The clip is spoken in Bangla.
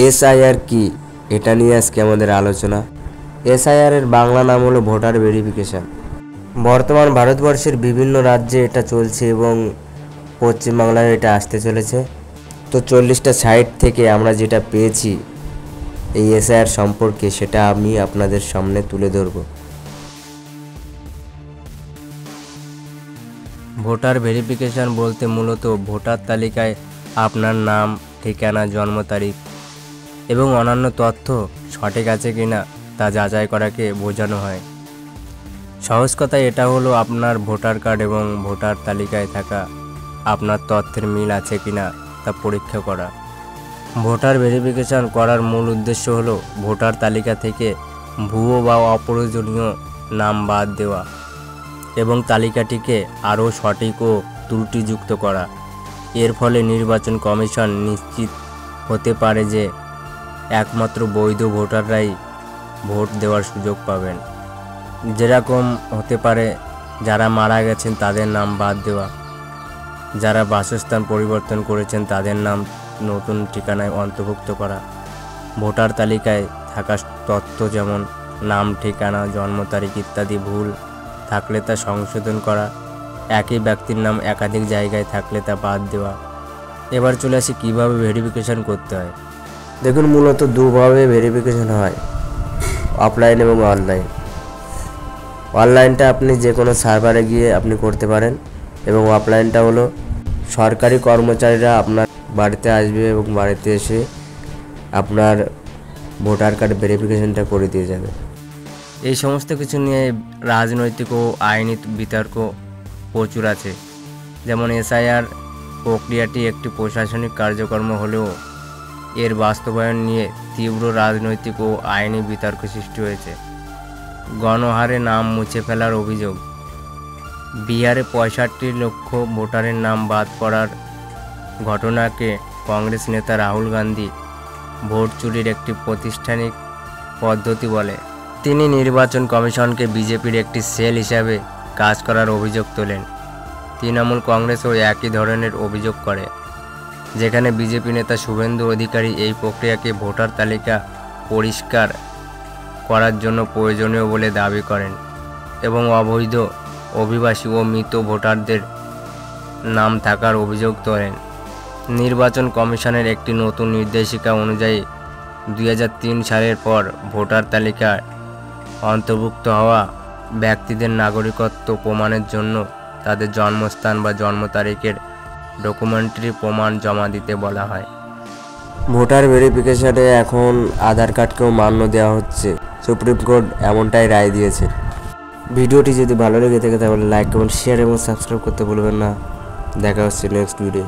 এসআইআর কি, এটা নিয়ে আজকে আমাদের আলোচনা। এসআইআর এর বাংলা নাম হলো ভোটার ভেরিফিকেশন। বর্তমান ভারতবর্ষের বিভিন্ন রাজ্যে এটা চলছে এবং পশ্চিমবাংলায় এটা আসতে চলেছে। তো 40টা সাইট থেকে আমরা যেটা পেয়েছি এই এসআইআর সম্পর্কে, সেটা আমি আপনাদের সামনে তুলে ধরব। ভোটার ভেরিফিকেশন বলতে মূলত ভোটার তালিকায় আপনার নাম, ঠিকানা, জন্ম তারিখ এবং অন্যান্য তথ্য সঠিক আছে কিনা তা যাচাই করাকে বোঝানো হয়। সহজ কথায় এটা হলো আপনার ভোটার কার্ড এবং ভোটার তালিকায় থাকা আপনার তথ্যের মিল আছে কিনা তা পরীক্ষা করা। ভোটার ভেরিফিকেশন করার মূল উদ্দেশ্য হলো ভোটার তালিকা থেকে ভুয়ো বা অপ্রয়োজনীয় নাম বাদ দেওয়া এবং তালিকাটিকে আরও সঠিক ও ত্রুটিযুক্ত করা। এর ফলে নির্বাচন কমিশন নিশ্চিত হতে পারে যে একমাত্র বৈধ ভোটাররাই ভোট দেওয়ার সুযোগ পাবেন। যেরকম হতে পারে যারা মারা গেছেন তাদের নাম বাদ দেওয়া, যারা বাসস্থান পরিবর্তন করেছেন তাদের নাম নতুন ঠিকানায় অন্তর্ভুক্ত করা, ভোটার তালিকায় থাকা তথ্য যেমন নাম, ঠিকানা, জন্ম তারিখ ইত্যাদি ভুল থাকলে তা সংশোধন করা, একই ব্যক্তির নাম একাধিক জায়গায় থাকলে তা বাদ দেওয়া। এবার চলে আসি কীভাবে ভেরিফিকেশন করতে হয়। দেখুন, মূলত দুভাবে ভেরিফিকেশন হয়, অফলাইন এবং অনলাইন। অনলাইনটা আপনি যে কোনো সার্ভারে গিয়ে আপনি করতে পারেন এবং অফলাইনটা হলো সরকারি কর্মচারীরা আপনার বাড়িতে আসবে এবং বাড়িতে এসে আপনার ভোটার কার্ড ভেরিফিকেশনটা করে দিয়ে যাবে। এই সমস্ত কিছু নিয়ে রাজনৈতিক ও আইনি বিতর্ক প্রচুর আছে। যেমন এসআইআর প্রক্রিয়াটি একটি প্রশাসনিক কার্যক্রম হলেও এর বাস্তবায়ন নিয়ে তীব্র রাজনৈতিক ও আইনি বিতর্ক সৃষ্টি হয়েছে। গণহারে নাম মুছে ফেলার অভিযোগ। বিহারে 65 লক্ষ ভোটারের নাম বাদ পড়ার ঘটনাকে কংগ্রেস নেতা রাহুল গান্ধী ভোট চুরির একটি প্রাতিষ্ঠানিক পদ্ধতি বলে। তিনি নির্বাচন কমিশনকে বিজেপির একটি সেল হিসাবে কাজ করার অভিযোগ তোলেন। তৃণমূল কংগ্রেসও একই ধরনের অভিযোগ করে, যেখানে বিজেপি নেতা শুভেন্দু অধিকারী এই প্রক্রিয়াকে ভোটার তালিকা পরিষ্কার করার জন্য প্রয়োজনীয় বলে দাবি করেন এবং অবৈধ, অভিবাসী ও মৃত ভোটারদের নাম থাকার অভিযোগ তোলেন। নির্বাচন কমিশনের একটি নতুন নির্দেশিকা অনুযায়ী 2003 সালের পর ভোটার তালিকায় অন্তর্ভুক্ত হওয়া ব্যক্তিদের নাগরিকত্ব প্রমাণের জন্য তাদের জন্মস্থান বা জন্ম তারিখের ডকুমেন্টারি প্রমাণ জমা দিতে বলা হয়। ভোটার ভেরিফিকেশনে এখন আধার কার্ডকেও মান্য দেওয়া হচ্ছে। সুপ্রিম কোর্ট এমনটাই রায় দিয়েছে। ভিডিওটি যদি ভালো লেগে থাকে তাহলে লাইক, কমেন্ট, শেয়ার এবং সাবস্ক্রাইব করতে ভুলবেন না। দেখা হচ্ছে নেক্সট ভিডিও।